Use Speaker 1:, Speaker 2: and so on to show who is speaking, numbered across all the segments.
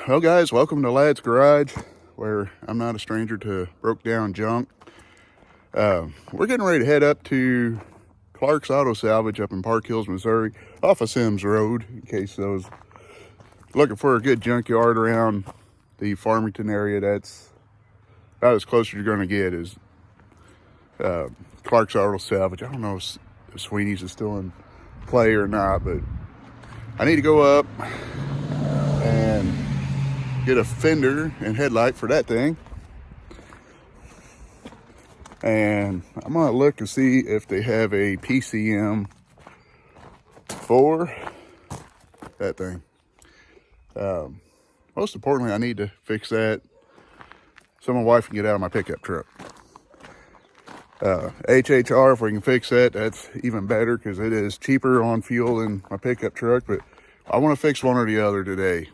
Speaker 1: Well, guys, welcome to Lad's Garage, where I'm not a stranger to broke down junk. We're getting ready to head up to Clark's Auto Salvage up in Park Hills, Missouri, off of Sims Road, in case those looking for a good junkyard around the Farmington area. That's about as close as you're going to get is Clark's Auto Salvage. I don't know if Sweeney's is still in play or not, but I need to go up and get a fender and headlight for that thing. And I'm gonna look and see if they have a PCM for that thing. Most importantly, I need to fix that so my wife can get out of my pickup truck. HHR, if we can fix that, that's even better because it is cheaper on fuel than my pickup truck. But I want to fix one or the other today,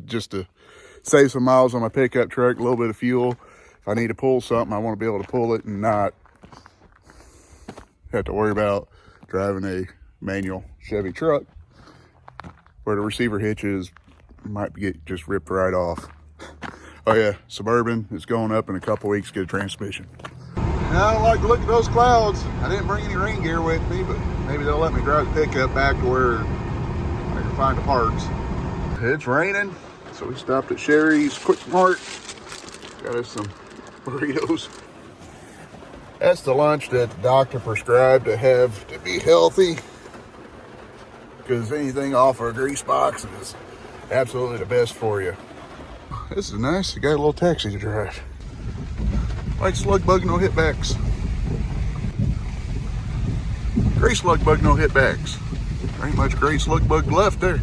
Speaker 1: just to save some miles on my pickup truck, a little bit of fuel. If I need to pull something, I want to be able to pull it and not have to worry about driving a manual Chevy truck where the receiver hitches might get just ripped right off. Oh yeah, Suburban is going up in a couple weeks to get a transmission. I don't like to look at those clouds. I didn't bring any rain gear with me, but maybe they'll let me drive the pickup back to where I can find the parts. It's raining, so we stopped at Sherry's Quick Mart. Got us some burritos. That's the lunch that the doctor prescribed to have to be healthy, because anything off a grease box is absolutely the best for you. This is nice. You got a little taxi to drive. Like slug bug, no hitbacks. Gray slug bug, no hitbacks. There ain't much gray slug bug left there.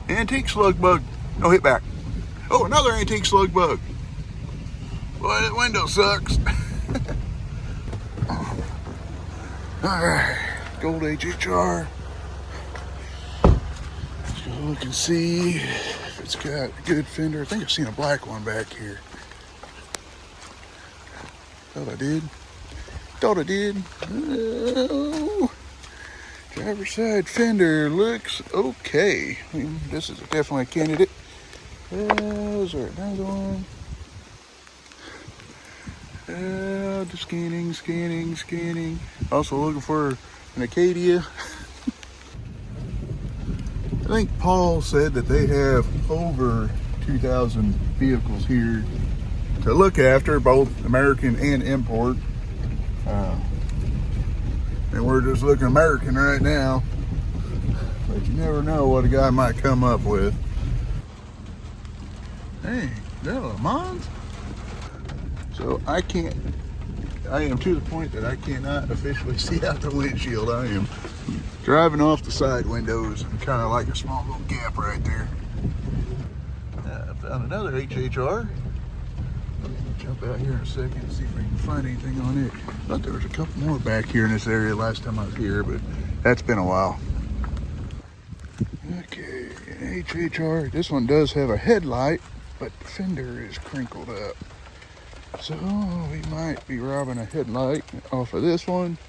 Speaker 1: Antique slug bug, no hitback. Oh, another antique slug bug. Boy, that window sucks. Alright, gold HHR. Let's go look and see if it's got a good fender. I think I've seen a black one back here. Thought I did. Oh, driver's side fender looks okay. I mean, this is definitely a candidate. Is there another one? Just scanning. Also looking for an Acadia. I think Paul said that they have over 2,000 vehicles here to look after, both American and import. And we're just looking American right now, but you never know what a guy might come up with. Hey, that a Mons? So I am to the point that I cannot officially see out the windshield. I am driving off the side windows and kind of like a small little gap right there. I found another HHR. Jump out here in a second and see if we can find anything on it. I thought there was a couple more back here in this area last time I was here, but that's been a while. Okay, HHR. This one does have a headlight, but the fender is crinkled up. So we might be robbing a headlight off of this one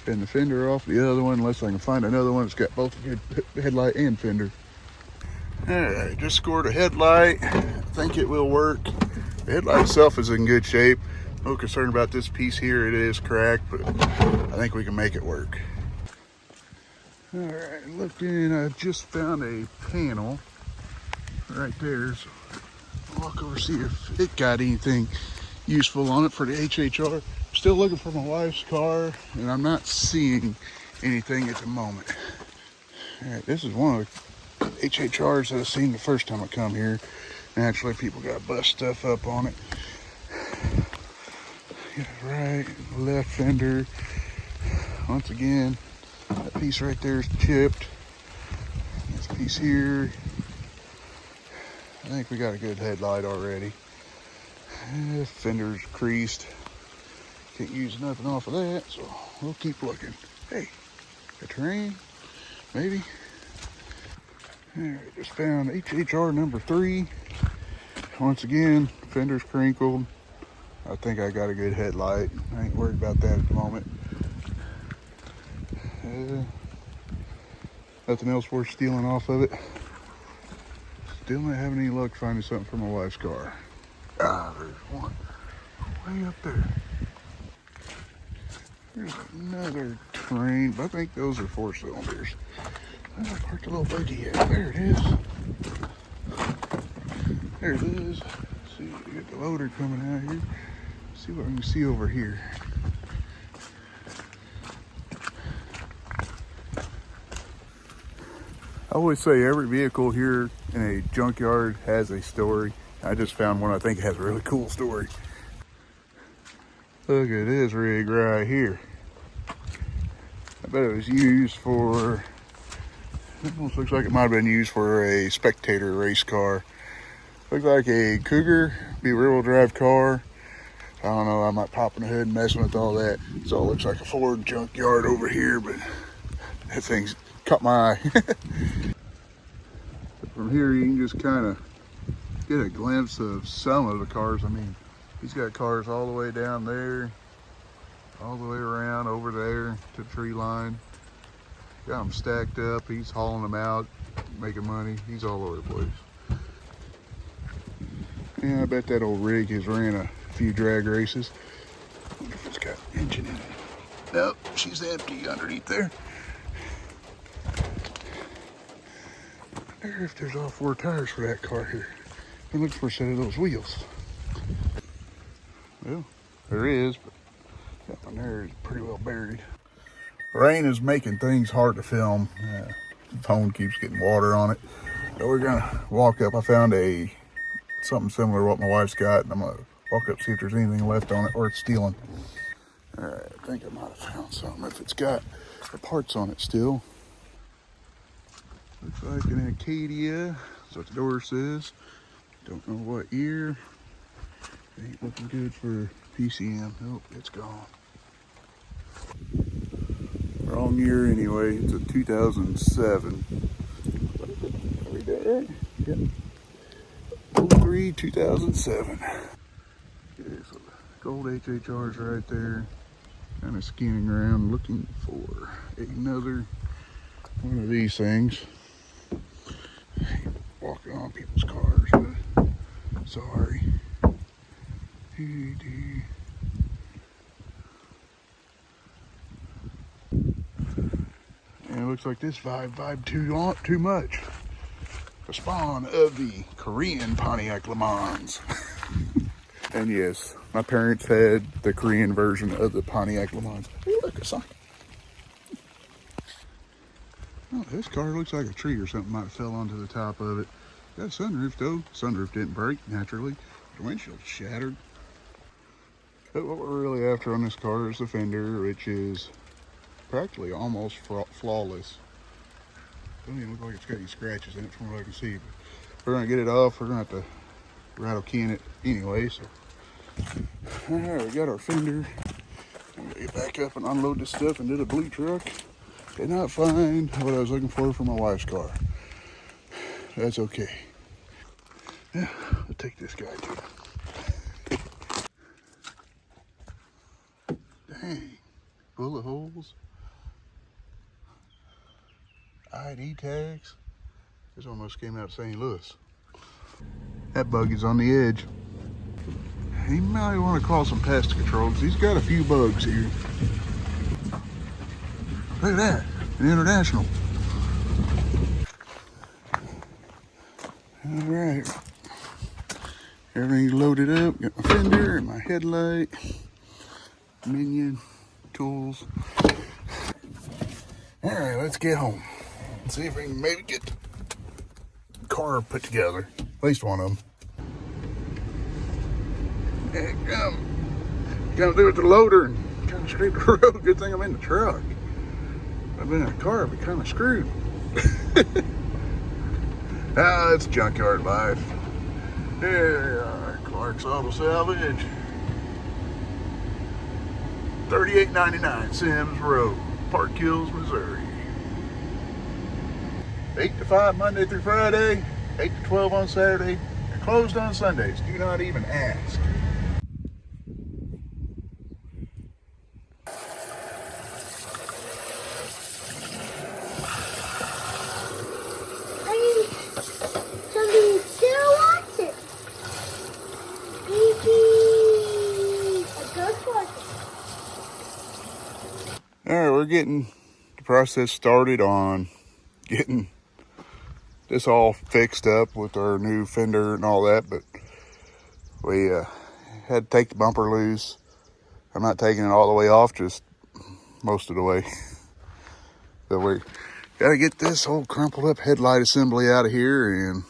Speaker 1: and the fender off the other one, unless I can find another one that's got both a good headlight and fender. Alright, just scored a headlight. I think it will work. The headlight itself is in good shape. No concern about this piece here. It is cracked, but I think we can make it work. Alright, looking, I just found a panel right there. So I'll walk over and see if it got anything useful on it for the HHR. Still looking for my wife's car, and I'm not seeing anything at the moment. Alright, this is one of the HHRs that I've seen the first time I come here. Naturally, people got to bust stuff up on it. Right, left fender. Once again, that piece right there is chipped. This piece here, I think we got a good headlight already. Fender's creased. Can't use nothing off of that, so we'll keep looking. Hey, a terrain, maybe. Alright, just found HHR number 3. Once again, fender's crinkled. I think I got a good headlight. I ain't worried about that at the moment. Nothing else worth stealing off of it. Still not having any luck finding something for my wife's car. Ah, there's one way up there. There's another train, but I think those are 4 cylinders. I parked a little buggy at. There it is. There it is. See, you got the loader coming out here. See what we can see over here. I always say every vehicle here in a junkyard has a story. I just found one I think has a really cool story. Look at this rig right here. I bet it was used for, it almost looks like it might have been used for a spectator race car. Looks like a Cougar, be a rear-wheel drive car. I don't know, I might pop in the hood and messing with all that. So it looks like a Ford junkyard over here, but that thing's caught my eye. From here you can just kind of get a glimpse of some of the cars. I mean, he's got cars all the way down there, all the way around over there to the tree line. Got them stacked up. He's hauling them out, making money. He's all over the place. Yeah, I bet that old rig has ran a few drag races. I wonder if it's got an engine in it. Nope, she's empty underneath there. I wonder if there's all 4 tires for that car here. I'm looking for a set of those wheels. Well, there is, but that one there is pretty well buried. Rain is making things hard to film. The phone keeps getting water on it. So we're gonna walk up. I found something similar to what my wife's got, and I'm gonna walk up see if there's anything left on it or it's stealing. All right, I think I might have found something if it's got the parts on it still. Looks like an Acadia. That's what the door says. Don't know what year. Ain't looking good for PCM. Nope, it's gone. Wrong year anyway. It's a 2007. Read that right? Yep. 03 2007. Okay, so gold HHR's right there. Kind of scanning around looking for another one of these things. Walking on people's cars, but sorry. And it looks like this vibe too much. The spawn of the Korean Pontiac Le Mans. And yes, my parents had the Korean version of the Pontiac Le Mans. Hey, look, a sign. Oh, this car looks like a tree or something might have fell onto the top of it. Got a sunroof though. Sunroof didn't break naturally. The windshield's shattered. But what we're really after on this car is the fender, which is practically almost flawless. Doesn't even look like it's got any scratches in it from what I can see. But we're gonna get it off. We're gonna have to rattle key in it anyway. So, all right, we got our fender. I'm gonna get back up and unload this stuff into the blue truck. Did not find what I was looking for my wife's car. That's okay. Yeah, I'll take this guy too. Dang, bullet holes, ID tags. This almost came out of St. Louis. That buggy's on the edge. He might want to call some pest control because he's got a few bugs here. Look at that, an International. All right, everything's loaded up. Got my fender and my headlight, minion, tools. All right, let's get home. Let's see if we can maybe get the car put together. At least one of them. And come do it with the loader and kind of scrape the road. Good thing I'm in the truck. If I'd been in a car, I'd be kind of screwed. It's junkyard life. Here we are, Clark's Auto Salvage. 3899 Sims Road, Park Hills, Missouri. 8 to 5 Monday through Friday, 8 to 12 on Saturday. They're closed on Sundays. Do not even ask. getting the process started on getting this all fixed up with our new fender and all that, but we had to take the bumper loose. I'm not taking it all the way off, just most of the way. So we gotta get this whole crumpled up headlight assembly out of here and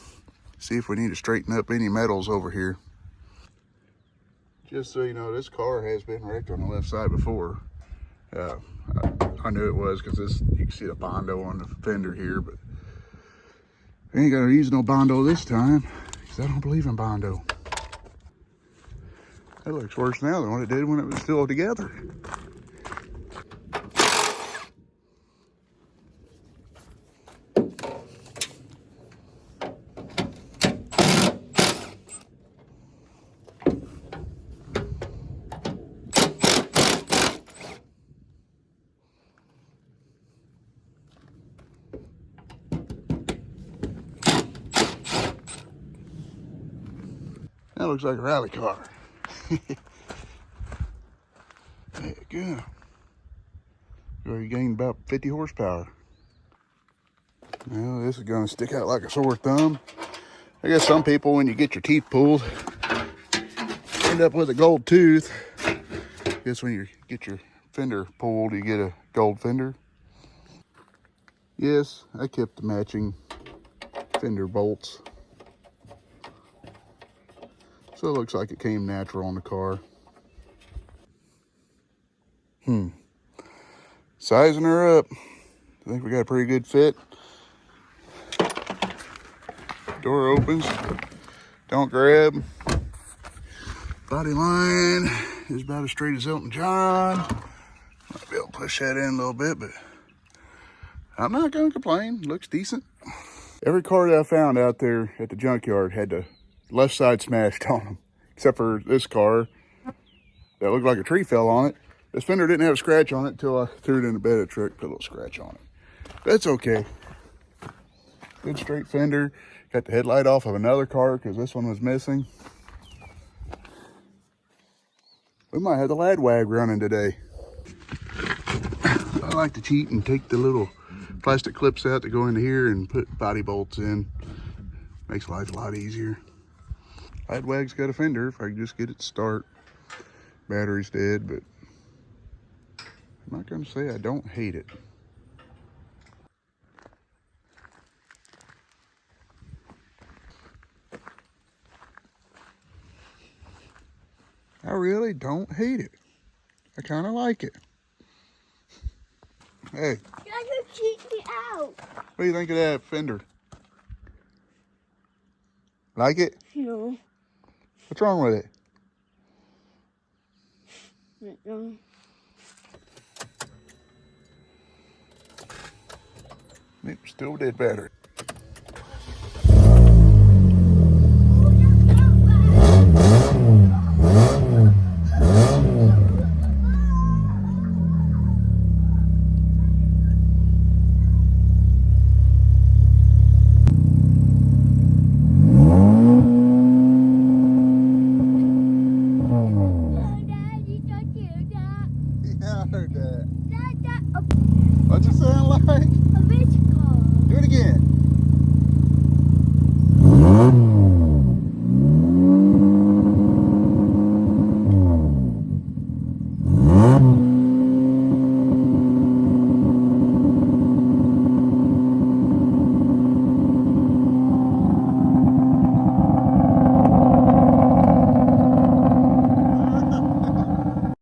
Speaker 1: see if we need to straighten up any metals over here. Just so you know, this car has been wrecked on the left side before. I knew it was because this, you can see the Bondo on the fender here, but I ain't gonna use no Bondo this time because I don't believe in Bondo. That looks worse now than what it did when it was still together. That looks like a rally car. There you go. You gained about 50 horsepower. Well, this is gonna stick out like a sore thumb. I guess some people, when you get your teeth pulled, end up with a gold tooth. I guess when you get your fender pulled, you get a gold fender. Yes, I kept the matching fender bolts. So it looks like it came natural on the car. Sizing her up. I think we got a pretty good fit. Door opens. Don't grab. Body line is about as straight as Elton John. Might be able to push that in a little bit, but I'm not gonna complain. Looks decent. Every car that I found out there at the junkyard had the left side smashed on them, except for this car that looked like a tree fell on it. This fender didn't have a scratch on it until I threw it in the bed of the truck, put a little scratch on it. That's okay. Good straight fender. Got the headlight off of another car because this one was missing. We might have the Ladwag running today. I like to cheat and take the little plastic clips out that go into here and put body bolts in. Makes life a lot easier. Ladwag's got a fender if I can just get it to start. Battery's dead, but I'm not gonna say I don't hate it. I really don't hate it. I kind of like it. Hey.
Speaker 2: You're gonna cheat me out.
Speaker 1: What do you think of that fender? Like it?
Speaker 2: No.
Speaker 1: What's wrong with it?
Speaker 2: No.
Speaker 1: It still did better. Yeah, I heard that. What's it sound like?
Speaker 2: A rich car.
Speaker 1: Do it again.